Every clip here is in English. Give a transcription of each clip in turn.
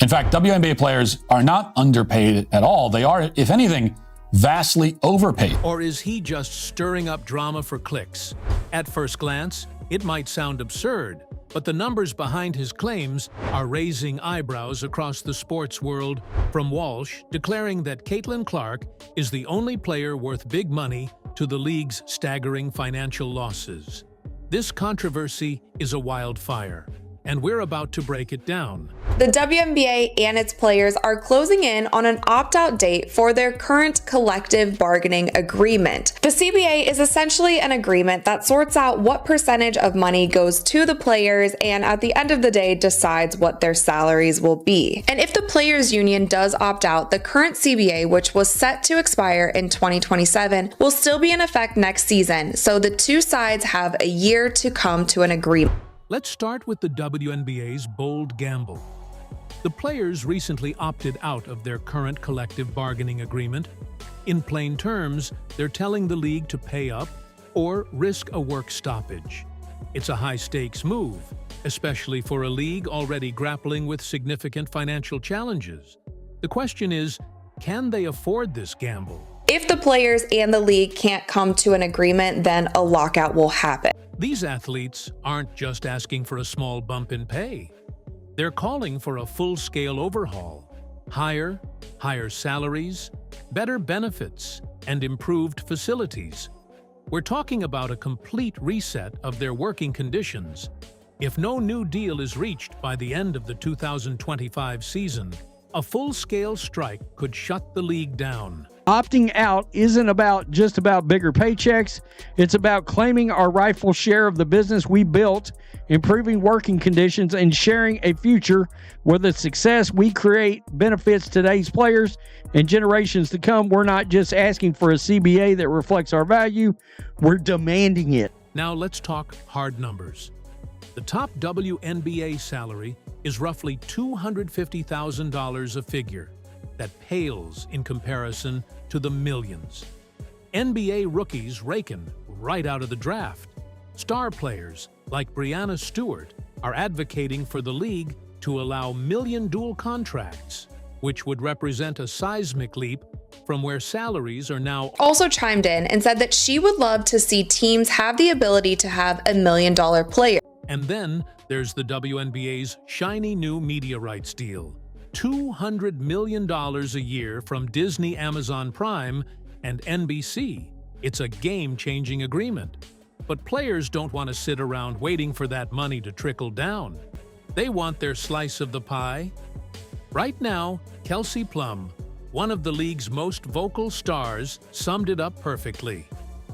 in fact, WNBA players are not underpaid at all. They are, if anything, vastly overpaid. Or is he just stirring up drama for clicks? At first glance, it might sound absurd, but the numbers behind his claims are raising eyebrows across the sports world, from Walsh declaring that Caitlyn Clark is the only player worth big money to the league's staggering financial losses. This controversy is a wildfire, and we're about to break it down. The WNBA and its players are closing in on an opt-out date for their current collective bargaining agreement. The CBA is essentially an agreement that sorts out what percentage of money goes to the players and at the end of the day decides what their salaries will be. And if the players union does opt out, the current CBA, which was set to expire in 2027, will still be in effect next season. So the two sides have a year to come to an agreement. Let's start with the WNBA's bold gamble. The players recently opted out of their current collective bargaining agreement. In plain terms, they're telling the league to pay up or risk a work stoppage. It's a high-stakes move, especially for a league already grappling with significant financial challenges. The question is, can they afford this gamble? If the players and the league can't come to an agreement, then a lockout will happen. These athletes aren't just asking for a small bump in pay. They're calling for a full-scale overhaul, higher salaries, better benefits, and improved facilities. We're talking about a complete reset of their working conditions. If no new deal is reached by the end of the 2025 season, a full-scale strike could shut the league down. Opting out isn't just about bigger paychecks. It's about claiming our rightful share of the business we built, improving working conditions, and sharing a future where the success we create benefits today's players and generations to come. We're not just asking for a CBA that reflects our value, we're demanding it. Now let's talk hard numbers. The top WNBA salary is roughly $250,000 a figure. That pales in comparison to the millions. NBA rookies raking right out of the draft. Star players like Breanna Stewart are advocating for the league to allow million dual contracts, which would represent a seismic leap from where salaries are now. Also chimed in and said that she would love to see teams have the ability to have $1 million player. And then there's the WNBA's shiny new media rights deal. $200 million a year from Disney, Amazon Prime, and NBC. It's a game-changing agreement. But players don't want to sit around waiting for that money to trickle down. They want their slice of the pie. Right now, Kelsey Plum, one of the league's most vocal stars, summed it up perfectly.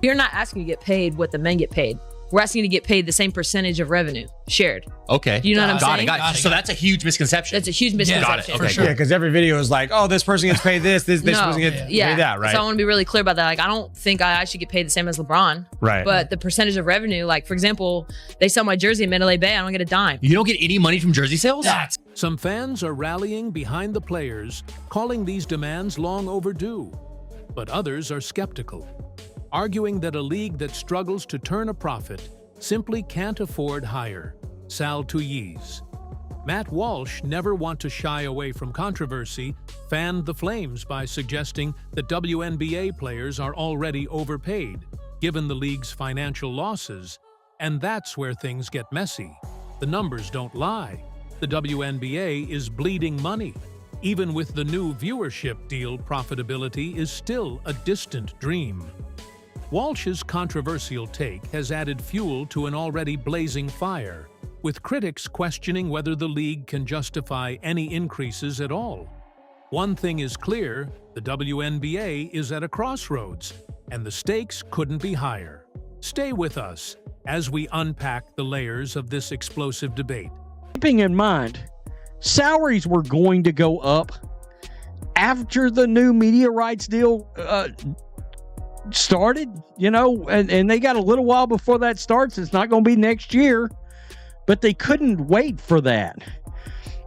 You're not asking to get paid what the men get paid. We're asking to get paid the same percentage of revenue shared. Okay. Do you know what I'm saying? Got it. So that's a huge misconception. That's a huge misconception. Got it. Okay. For sure. Yeah, because every video is like, oh, this person gets paid this person gets paid that, right? So I want to be really clear about that. Like, I don't think I should get paid the same as LeBron. Right. But the percentage of revenue, like, for example, they sell my jersey in Mandalay Bay, I don't get a dime. You don't get any money from jersey sales? Some fans are rallying behind the players, calling these demands long overdue. But others are skeptical, arguing that a league that struggles to turn a profit simply can't afford higher. Sal Tuyes. Matt Walsh, never want to shy away from controversy, fanned the flames by suggesting that WNBA players are already overpaid, given the league's financial losses. And that's where things get messy. The numbers don't lie. The WNBA is bleeding money. Even with the new viewership deal, profitability is still a distant dream. Walsh's controversial take has added fuel to an already blazing fire, with critics questioning whether the league can justify any increases at all. One thing is clear, the WNBA is at a crossroads, and the stakes couldn't be higher. Stay with us as we unpack the layers of this explosive debate. Keeping in mind, salaries were going to go up after the new media rights deal started, and they got a little while before that starts. It's not going to be next year, but they couldn't wait for that.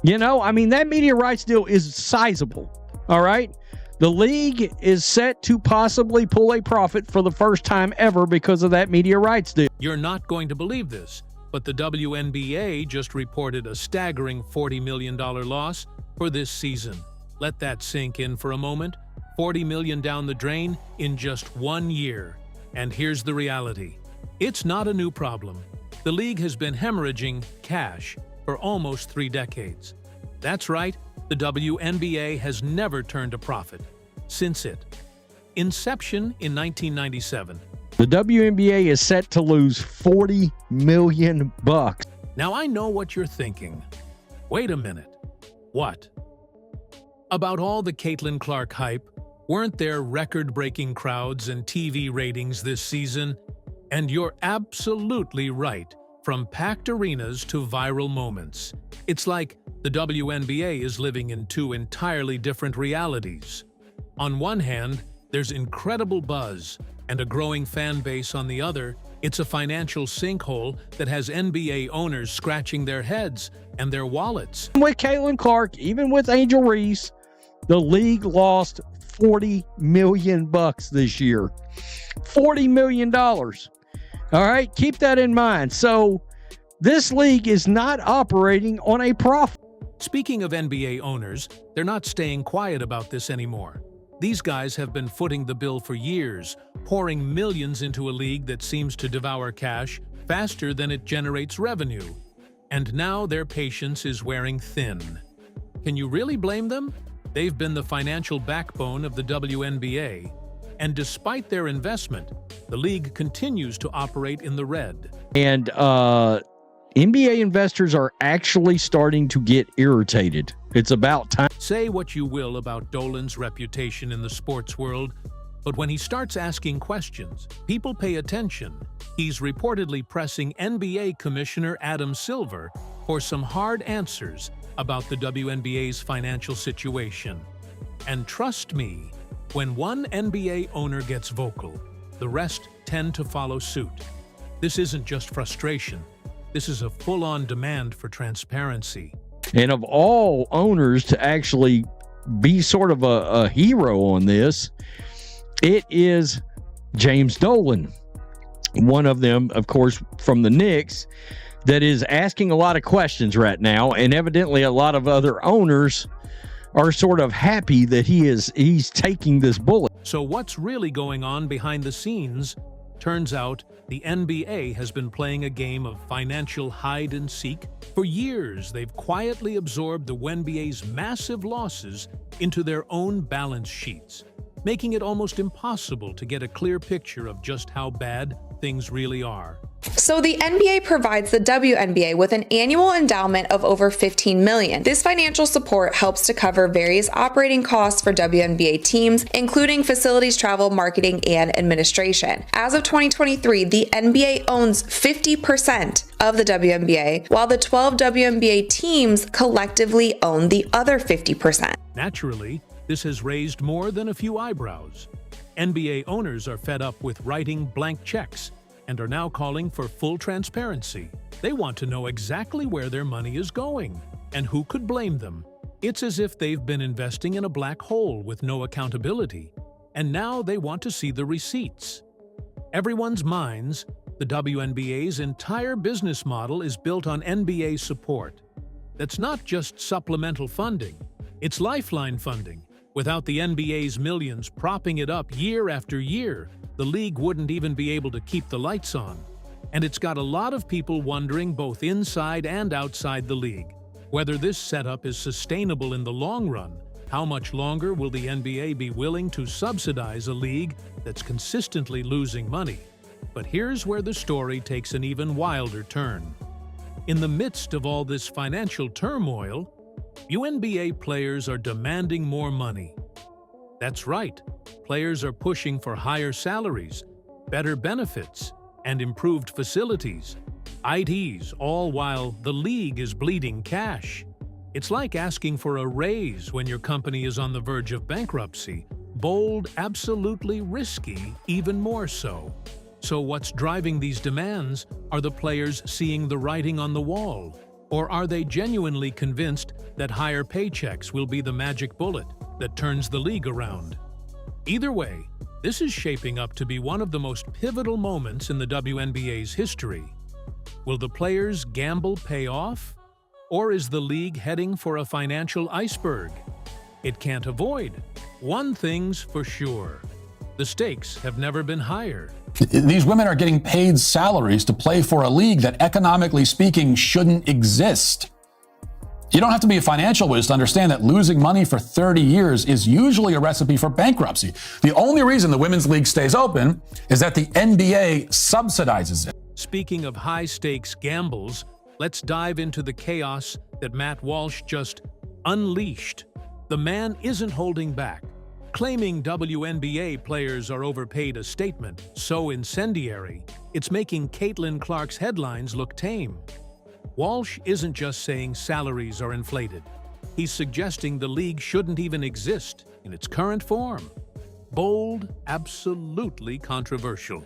That media rights deal is sizable. All right. The league is set to possibly pull a profit for the first time ever because of that media rights deal. You're not going to believe this, but the WNBA just reported a staggering $40 million loss for this season. Let that sink in for a moment. $40 million down the drain in just 1 year. And here's the reality. It's not a new problem. The league has been hemorrhaging cash for almost 3 decades. That's right, the WNBA has never turned a profit since its inception in 1997. The WNBA is set to lose $40 million. Now I know what you're thinking. Wait a minute. What? About all the Caitlyn Clark hype, weren't there record-breaking crowds and TV ratings this season? And you're absolutely right, from packed arenas to viral moments. It's like the WNBA is living in 2 entirely different realities. On one hand, there's incredible buzz and a growing fan base. On the other, it's a financial sinkhole that has NBA owners scratching their heads and their wallets. With Caitlyn Clark, even with Angel Reese, the league lost $40 million this year. $40 million. All right, keep that in mind. So this league is not operating on a profit. Speaking of NBA owners, they're not staying quiet about this anymore. These guys have been footing the bill for years, pouring millions into a league that seems to devour cash faster than it generates revenue. And now their patience is wearing thin. Can you really blame them? They've been the financial backbone of the WNBA, and despite their investment, the league continues to operate in the red. And NBA investors are actually starting to get irritated. It's about time. Say what you will about Dolan's reputation in the sports world, but when he starts asking questions, people pay attention. He's reportedly pressing NBA Commissioner Adam Silver for some hard answers about the WNBA's financial situation. And trust me, when one NBA owner gets vocal, the rest tend to follow suit. This isn't just frustration. This is a full-on demand for transparency. And of all owners to actually be sort of a hero on this, it is James Dolan. One of them, of course, from the Knicks, that is asking a lot of questions right now, and evidently a lot of other owners are sort of happy that he's taking this bullet. So what's really going on behind the scenes? Turns out the NBA has been playing a game of financial hide-and-seek. For years, they've quietly absorbed the WNBA's massive losses into their own balance sheets, making it almost impossible to get a clear picture of just how bad things really are. So the NBA provides the WNBA with an annual endowment of over $15 million. This financial support helps to cover various operating costs for WNBA teams, including facilities, travel, marketing, and administration. As of 2023, the NBA owns 50% of the WNBA, while the 12 WNBA teams collectively own the other 50%. Naturally, this has raised more than a few eyebrows. NBA owners are fed up with writing blank checks and are now calling for full transparency. They want to know exactly where their money is going, and who could blame them. It's as if they've been investing in a black hole with no accountability, and now they want to see the receipts. Everyone's minds, the WNBA's entire business model is built on NBA support. That's not just supplemental funding, it's lifeline funding. Without the NBA's millions propping it up year after year, the league wouldn't even be able to keep the lights on. And it's got a lot of people wondering, both inside and outside the league, whether this setup is sustainable in the long run. How much longer will the NBA be willing to subsidize a league that's consistently losing money? But here's where the story takes an even wilder turn. In the midst of all this financial turmoil, WNBA players are demanding more money. That's right, players are pushing for higher salaries, better benefits, and improved facilities, IDs, all while the league is bleeding cash. It's like asking for a raise when your company is on the verge of bankruptcy. Bold, absolutely risky, even more so. So what's driving these demands? Are the players seeing the writing on the wall? Or are they genuinely convinced that higher paychecks will be the magic bullet that turns the league around? Either way, this is shaping up to be one of the most pivotal moments in the WNBA's history. Will the players' gamble pay off? Or is the league heading for a financial iceberg? It can't avoid. One thing's for sure. The stakes have never been higher. These women are getting paid salaries to play for a league that, economically speaking, shouldn't exist. You don't have to be a financial whiz to understand that losing money for 30 years is usually a recipe for bankruptcy. The only reason the women's league stays open is that the NBA subsidizes it. Speaking of high-stakes gambles, let's dive into the chaos that Matt Walsh just unleashed. The man isn't holding back. Claiming WNBA players are overpaid a statement so incendiary, it's making Caitlyn Clark's headlines look tame. Walsh isn't just saying salaries are inflated. He's suggesting the league shouldn't even exist in its current form. Bold, absolutely controversial.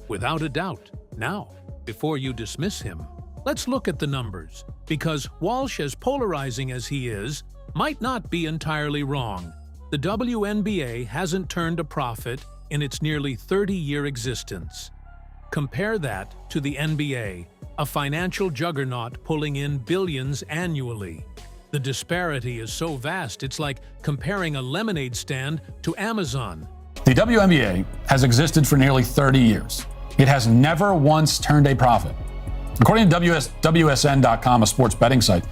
Without a doubt. Now, before you dismiss him, let's look at the numbers, because Walsh, as polarizing as he is, might not be entirely wrong. The WNBA hasn't turned a profit in its nearly 30-year existence. Compare that to the NBA, a financial juggernaut pulling in billions annually. The disparity is so vast, it's like comparing a lemonade stand to Amazon. The WNBA has existed for nearly 30 years. It has never once turned a profit. According to WSN.com, a sports betting site,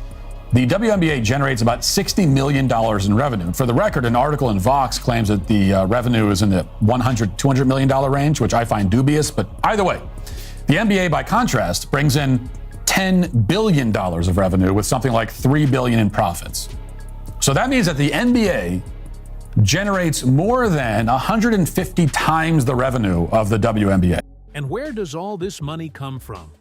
the WNBA generates about $60 million in revenue. For the record, an article in Vox claims that the revenue is in the $100, $200 million range, which I find dubious. But either way, the NBA, by contrast, brings in $10 billion of revenue with something like $3 billion in profits. So that means that the NBA generates more than 150 times the revenue of the WNBA. And where does all this money come from?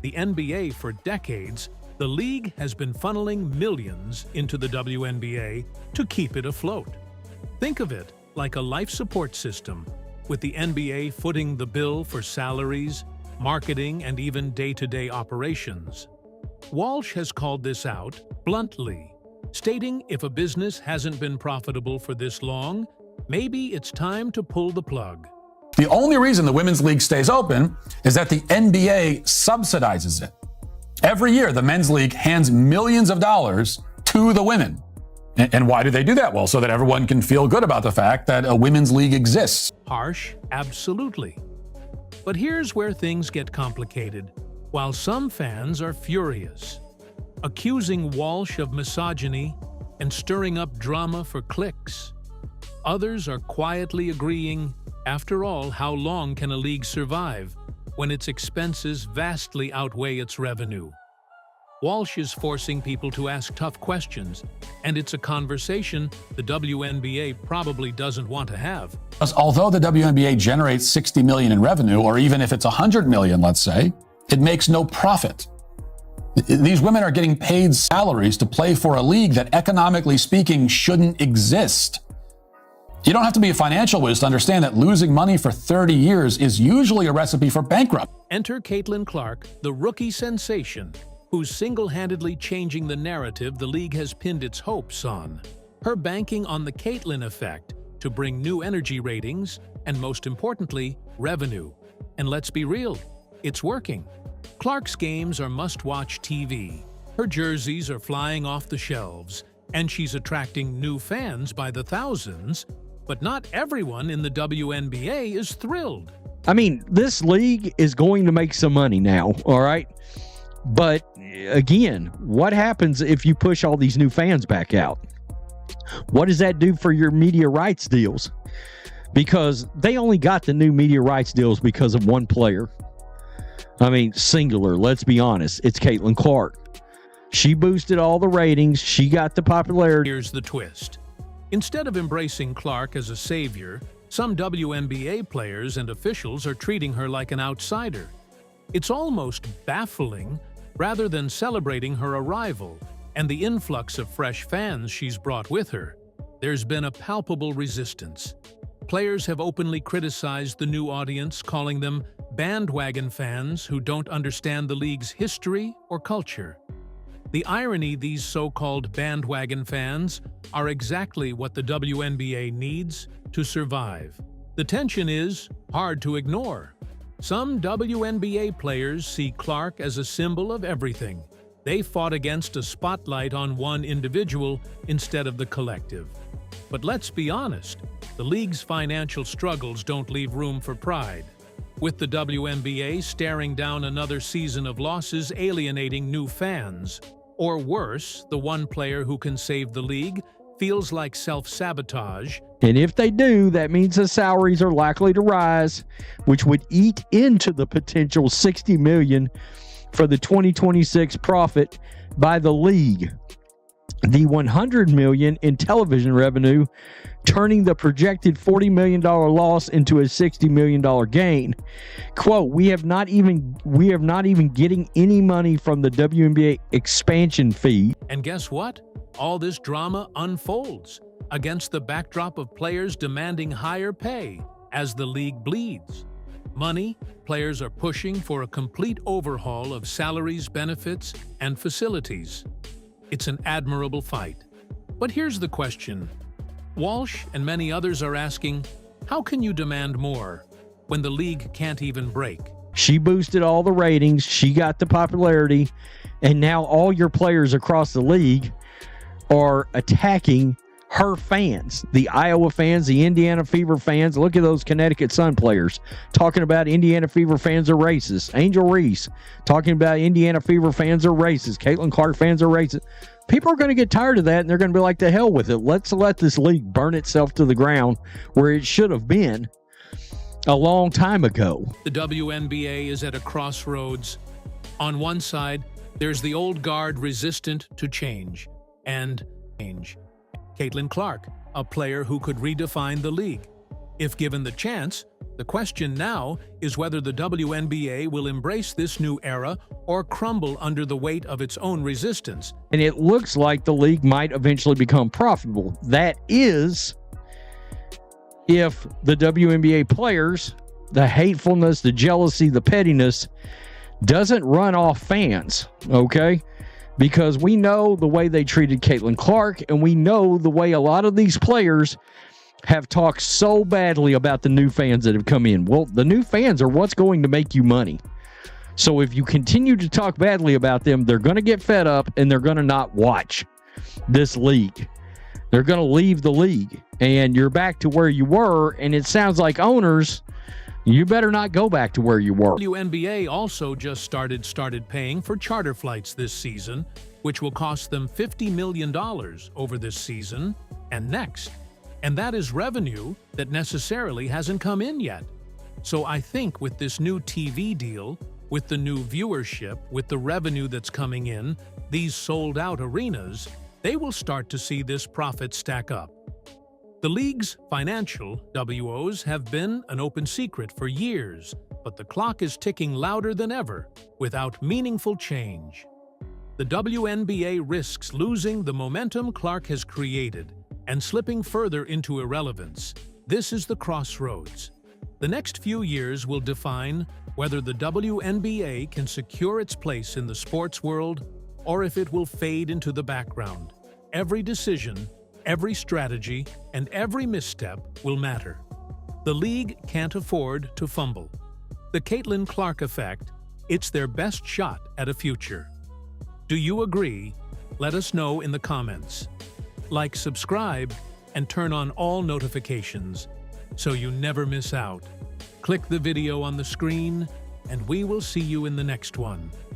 The NBA, for decades, the league has been funneling millions into the WNBA to keep it afloat. Think of it like a life support system, with the NBA footing the bill for salaries, marketing, and even day-to-day operations. Walsh has called this out bluntly, stating if a business hasn't been profitable for this long, maybe it's time to pull the plug. The only reason the women's league stays open is that the NBA subsidizes it. Every year, the men's league hands millions of dollars to the women. And why do they do that? Well, so that everyone can feel good about the fact that a women's league exists. Harsh, absolutely. But here's where things get complicated. While some fans are furious, accusing Walsh of misogyny and stirring up drama for clicks, others are quietly agreeing, after all, how long can a league survive when its expenses vastly outweigh its revenue? Walsh is forcing people to ask tough questions, and it's a conversation the WNBA probably doesn't want to have. Although the WNBA generates $60 million in revenue, or even if it's $100 million, let's say, it makes no profit. These women are getting paid salaries to play for a league that, economically speaking, shouldn't exist. You don't have to be a financial whiz to understand that losing money for 30 years is usually a recipe for bankruptcy. Enter Caitlyn Clark, the rookie sensation, who's single-handedly changing the narrative the league has pinned its hopes on. Her banking on the Caitlyn effect to bring new energy ratings and, most importantly, revenue. And let's be real, it's working. Clark's games are must-watch TV. Her jerseys are flying off the shelves, and she's attracting new fans by the thousands. But not everyone in the WNBA is thrilled. I mean, this league is going to make some money now, all right? But again, what happens if you push all these new fans back out? What does that do for your media rights deals? Because they only got the new media rights deals because of one player. I mean, singular, let's be honest. It's Caitlyn Clark. She boosted all the ratings. She got the popularity. Here's the twist. Instead of embracing Clark as a savior, some WNBA players and officials are treating her like an outsider. It's almost baffling, rather than celebrating her arrival and the influx of fresh fans she's brought with her. There's been a palpable resistance. Players have openly criticized the new audience, calling them bandwagon fans who don't understand the league's history or culture. The irony, these so-called bandwagon fans are exactly what the WNBA needs to survive. The tension is hard to ignore. Some WNBA players see Clark as a symbol of everything: They fought against a spotlight on one individual instead of the collective. But let's be honest, the league's financial struggles don't leave room for pride. With the WNBA staring down another season of losses alienating new fans. Or worse, the one player who can save the league feels like self-sabotage. And if they do, that means the salaries are likely to rise, which would eat into the potential $60 million for the 2026 profit by the league. The $100 million in television revenue, turning the projected $40 million loss into a $60 million gain. Quote, we have not even getting any money from the WNBA expansion fee. And guess what? All this drama unfolds against the backdrop of players demanding higher pay as the league bleeds. Money, players are pushing for a complete overhaul of salaries, benefits, and facilities. It's an admirable fight. But here's the question. Walsh and many others are asking, how can you demand more when the league can't even break? She boosted all the ratings, she got the popularity, and now all your players across the league are attacking her fans, the Iowa fans, the Indiana Fever fans. Look at those Connecticut Sun players talking about Indiana Fever fans are racist. Angel Reese talking about Indiana Fever fans are racist. Caitlyn Clark fans are racist. People are going to get tired of that, and they're going to be like, the hell with it. Let's let this league burn itself to the ground where it should have been a long time ago. The WNBA is at a crossroads. On one side, there's the old guard resistant to change. And change. Caitlyn Clark, a player who could redefine the league. If given the chance, the question now is whether the WNBA will embrace this new era or crumble under the weight of its own resistance. And it looks like the league might eventually become profitable. That is, if the WNBA players, the hatefulness, the jealousy, the pettiness doesn't run off fans, okay? Because we know the way they treated Caitlyn Clark, and we know the way a lot of these players have talked so badly about the new fans that have come in. Well, the new fans are what's going to make you money. So if you continue to talk badly about them, they're going to get fed up, and they're going to not watch this league. They're going to leave the league, and you're back to where you were, and it sounds like owners, you better not go back to where you were. WNBA also just started paying for charter flights this season, which will cost them $50 million over this season and next. And that is revenue that necessarily hasn't come in yet. So I think with this new TV deal, with the new viewership, with the revenue that's coming in, these sold-out arenas, they will start to see this profit stack up. The league's financial WOs have been an open secret for years, but the clock is ticking louder than ever without meaningful change. The WNBA risks losing the momentum Clark has created and slipping further into irrelevance. This is the crossroads. The next few years will define whether the WNBA can secure its place in the sports world or if it will fade into the background. Every decision, every strategy, and every misstep will matter. The league can't afford to fumble. The Caitlyn Clark effect, it's their best shot at a future. Do you agree? Let us know in the comments. Like, subscribe, and turn on all notifications so you never miss out. Click the video on the screen, and we will see you in the next one.